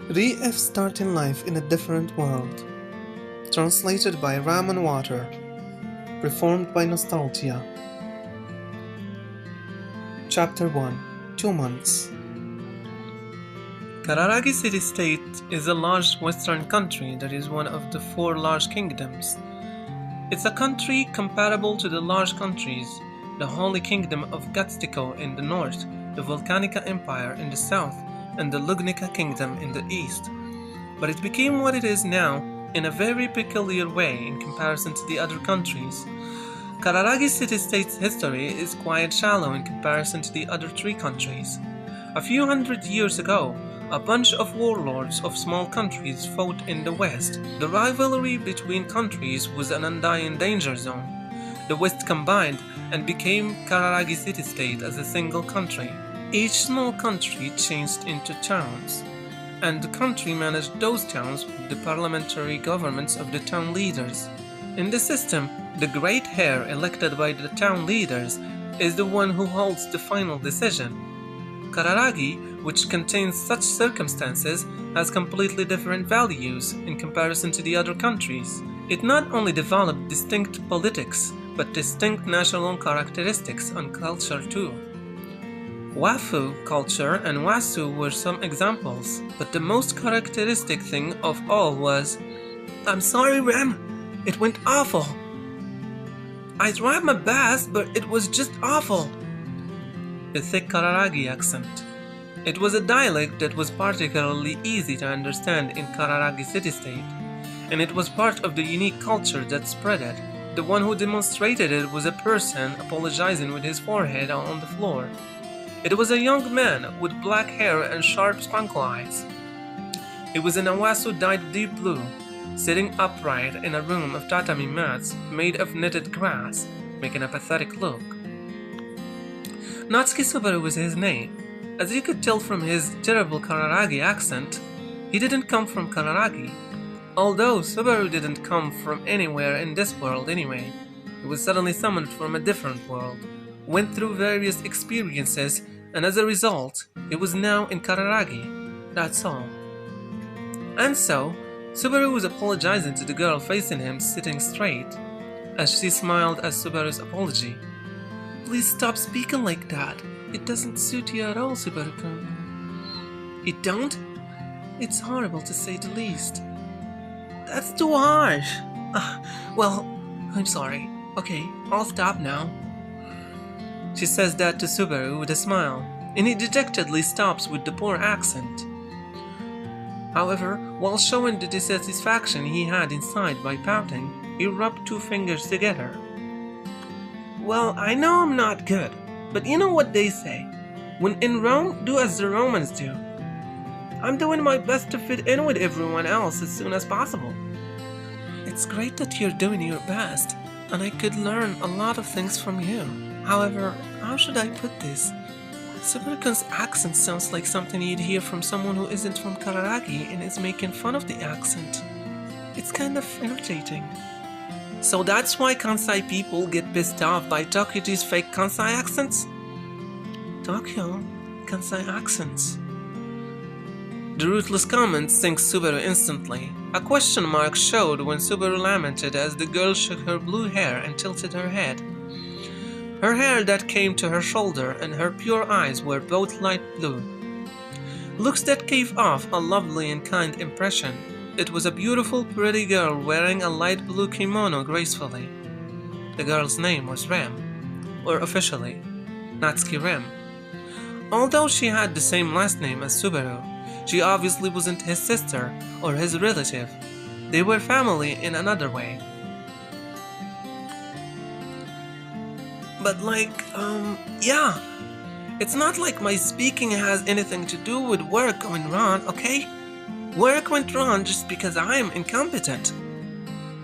Re-If Starting Life in a Different World. Translated by Ram and Water. Performed by Nostalgia. Chapter 1. 2 Months. Kararagi city-state is a large western country that is one of the 4 large kingdoms. It's a country comparable to the large countries, the Holy Kingdom of Gatstiko in the north, the Volcanica Empire in the south, and the Lugnica Kingdom in the east. But it became what it is now in a very peculiar way in comparison to the other countries. Kararagi city-state's history is quite shallow in comparison to the other 3 countries. A few hundred years ago, a bunch of warlords of small countries fought in the west. The rivalry between countries was an undying danger zone. The west combined and became Kararagi city-state as a single country. Each small country changed into towns, and the country managed those towns with the parliamentary governments of the town leaders. In the system, the great heir elected by the town leaders is the one who holds the final decision. Kararagi, which contains such circumstances, has completely different values in comparison to the other countries. It not only developed distinct politics, but distinct national characteristics and culture too. Wafu culture and Wasu were some examples, but the most characteristic thing of all was, "I'm sorry, Rem, it went awful. I tried my best, but it was just awful." The thick Kararagi accent. It was a dialect that was particularly easy to understand in Kararagi city-state, and it was part of the unique culture that spread it. The one who demonstrated it was a person apologizing with his forehead on the floor. It was a young man with black hair and sharp skunkle eyes. He was in a Wasu dyed deep blue, sitting upright in a room of tatami mats made of knitted grass, making a pathetic look. Natsuki Subaru was his name. As you could tell from his terrible Kararagi accent, he didn't come from Kararagi. Although Subaru didn't come from anywhere in this world anyway. He was suddenly summoned from a different world, went through various experiences, and as a result, he was now in Kararagi. That's all. And so, Subaru was apologizing to the girl facing him sitting straight, as she smiled at Subaru's apology. "Please stop speaking like that. It doesn't suit you at all, Subaru-kun." "It don't? It's horrible to say the least." "That's too harsh." Well, I'm sorry. Okay, I'll stop now." She says that to Subaru with a smile, and he dejectedly stops with the poor accent. However, while showing the dissatisfaction he had inside by pouting, he rubbed 2 fingers together. "Well, I know I'm not good, but you know what they say. When in Rome, do as the Romans do. I'm doing my best to fit in with everyone else as soon as possible." "It's great that you're doing your best, and I could learn a lot of things from you. However, how should I put this? Subaru-kun's accent sounds like something you'd hear from someone who isn't from Kararagi and is making fun of the accent. It's kind of irritating." "So that's why Kansai people get pissed off by Tokyo's fake Kansai accents?" "Tokyo? Kansai accents?" The ruthless comment sinks Subaru instantly. A question mark showed when Subaru lamented as the girl shook her blue hair and tilted her head. Her hair that came to her shoulder and her pure eyes were both light blue. Looks that gave off a lovely and kind impression. It was a beautiful, pretty girl wearing a light blue kimono gracefully. The girl's name was Rem, or officially, Natsuki Rem. Although she had the same last name as Subaru, she obviously wasn't his sister or his relative. They were family in another way. "But yeah. It's not like my speaking has anything to do with work going wrong, okay? Work went wrong just because I am incompetent."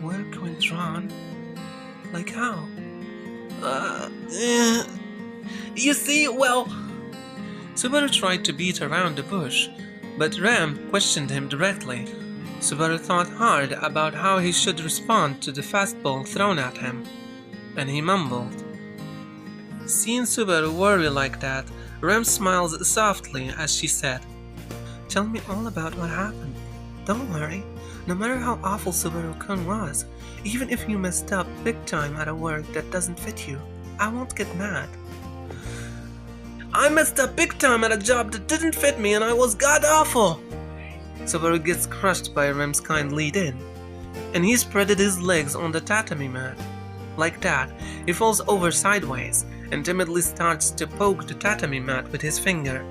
"Work went wrong? Like how?" You see, well..." Subaru tried to beat around the bush, but Ram questioned him directly. Subaru thought hard about how he should respond to the fastball thrown at him, and he mumbled. Seeing Subaru worry like that, Rem smiles softly as she said, Tell me all about what happened. Don't worry. No matter how awful Subaru-kun was, even if you messed up big time at a work that doesn't fit you, I won't get mad. I messed up big time at a job that didn't fit me and I was god-awful! Subaru gets crushed by Rem's kind lead-in, and he spreaded his legs on the tatami mat. Like that, he falls over sideways and timidly starts to poke the tatami mat with his finger.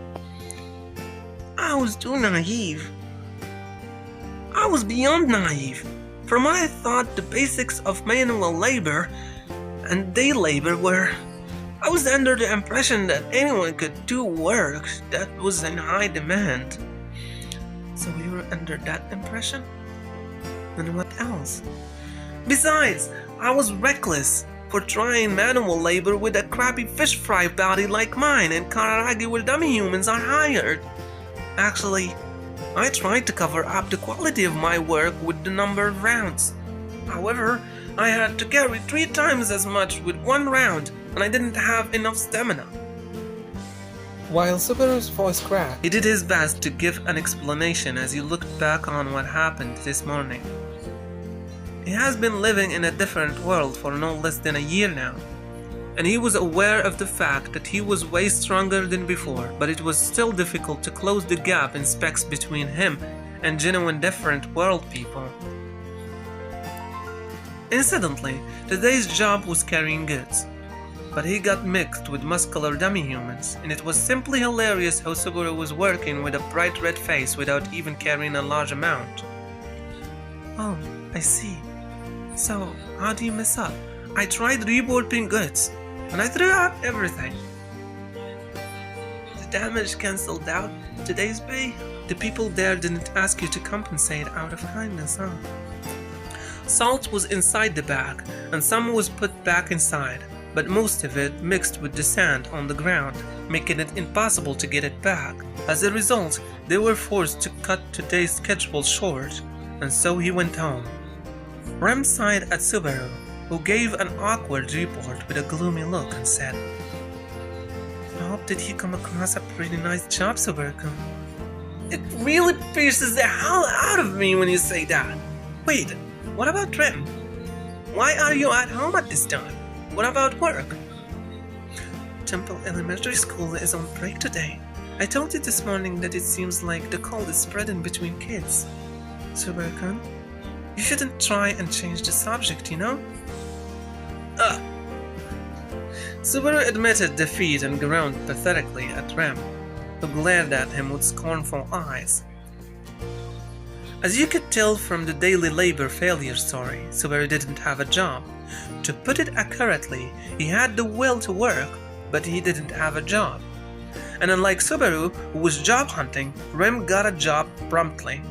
I was too naive. I was beyond naive. From what I thought the basics of manual labor and day labor were, I was under the impression that anyone could do work that was in high demand. So you were under that impression? And what else? Besides, I was reckless for trying manual labor with a crappy fish fry body like mine in Kararagi where dummy humans are hired. Actually, I tried to cover up the quality of my work with the number of rounds. However, I had to carry 3 times as much with 1 round, and I didn't have enough stamina. While Subaru's voice cracked, he did his best to give an explanation as he looked back on what happened this morning. He has been living in a different world for no less than a year now, and he was aware of the fact that he was way stronger than before, but it was still difficult to close the gap in specs between him and genuine different world people. Incidentally, today's job was carrying goods, but he got mixed with muscular dummy humans, and it was simply hilarious how Subaru was working with a bright red face without even carrying a large amount. Oh, I see. So, how do you mess up? I tried rewarping goods, and I threw out everything. The damage cancelled out today's pay? The people there didn't ask you to compensate out of kindness, huh? Salt was inside the bag, and some was put back inside, but most of it mixed with the sand on the ground, making it impossible to get it back. As a result, they were forced to cut today's schedule short, and so he went home. Rem sighed at Subaru, who gave an awkward report with a gloomy look and said, I hope that you come across a pretty nice job, Subaru-kun. It really pierces the hell out of me when you say that. Wait, what about Rem? Why are you at home at this time? What about work? Temple Elementary School is on break today. I told you this morning that it seems like the cold is spreading between kids. Subaru-kun, you shouldn't try and change the subject, you know? Subaru admitted defeat and groaned pathetically at Rem, who glared at him with scornful eyes. As you could tell from the daily labor failure story, Subaru didn't have a job. To put it accurately, he had the will to work, but he didn't have a job. And unlike Subaru, who was job hunting, Rem got a job promptly.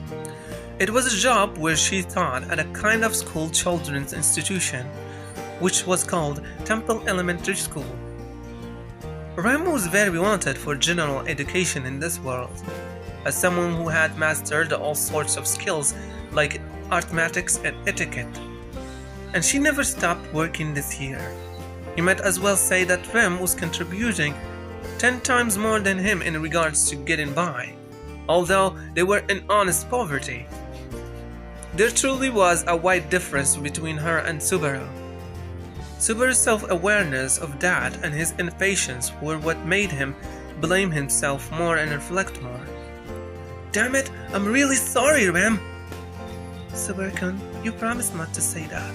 It was a job where she taught at a kind of school children's institution, which was called Temple Elementary School. Rem was very wanted for general education in this world, as someone who had mastered all sorts of skills like arithmetic and etiquette. And she never stopped working this year. You might as well say that Rem was contributing 10 times more than him in regards to getting by, although they were in honest poverty. There truly was a wide difference between her and Subaru. Subaru's self-awareness of that and his impatience were what made him blame himself more and reflect more. Damn it, I'm really sorry, Rem! Subaru-kun, you promised not to say that.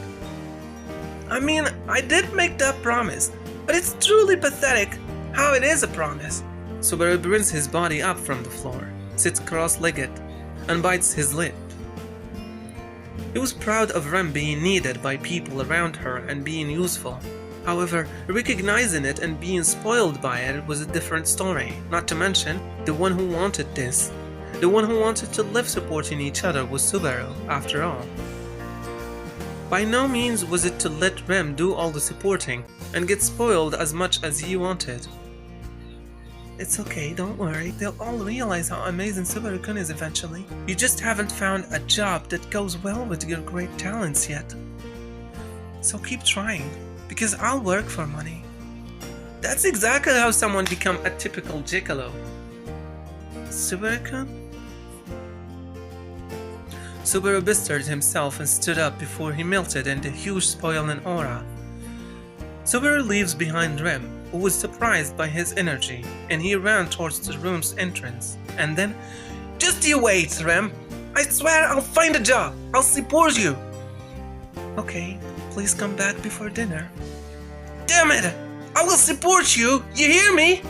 I mean, I did make that promise, but it's truly pathetic how it is a promise. Subaru brings his body up from the floor, sits cross-legged, and bites his lip. He was proud of Rem being needed by people around her and being useful. However, recognizing it and being spoiled by it was a different story, not to mention the one who wanted this. The one who wanted to live supporting each other was Subaru, after all. By no means was it to let Rem do all the supporting and get spoiled as much as he wanted. It's okay, don't worry, they'll all realize how amazing Subaru-kun is eventually. You just haven't found a job that goes well with your great talents yet. So keep trying, because I'll work for money. That's exactly how someone becomes a typical gigolo. Subaru-kun? Subaru bestirred himself and stood up before he melted into huge spoiling aura. Subaru leaves behind Rem, who was surprised by his energy, and he ran towards the room's entrance. And then, "Just you wait, Rem! I swear I'll find a job! I'll support you!" "Okay, please come back before dinner." "Damn it! I will support you! You hear me?"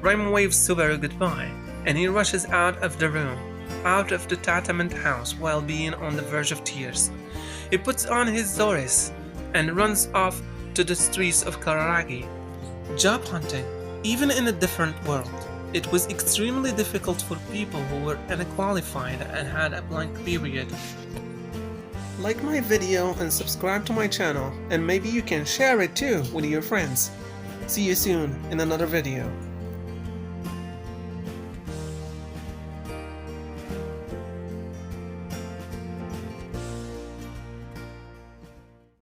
Rem waves Subaru goodbye, and he rushes out of the room, out of the tenement house while being on the verge of tears. He puts on his Zoris and runs off to the streets of Kararagi. Job hunting, even in a different world, it was extremely difficult for people who were unqualified and had a blank period. Like my video and subscribe to my channel, and maybe you can share it too with your friends. See you soon in another video.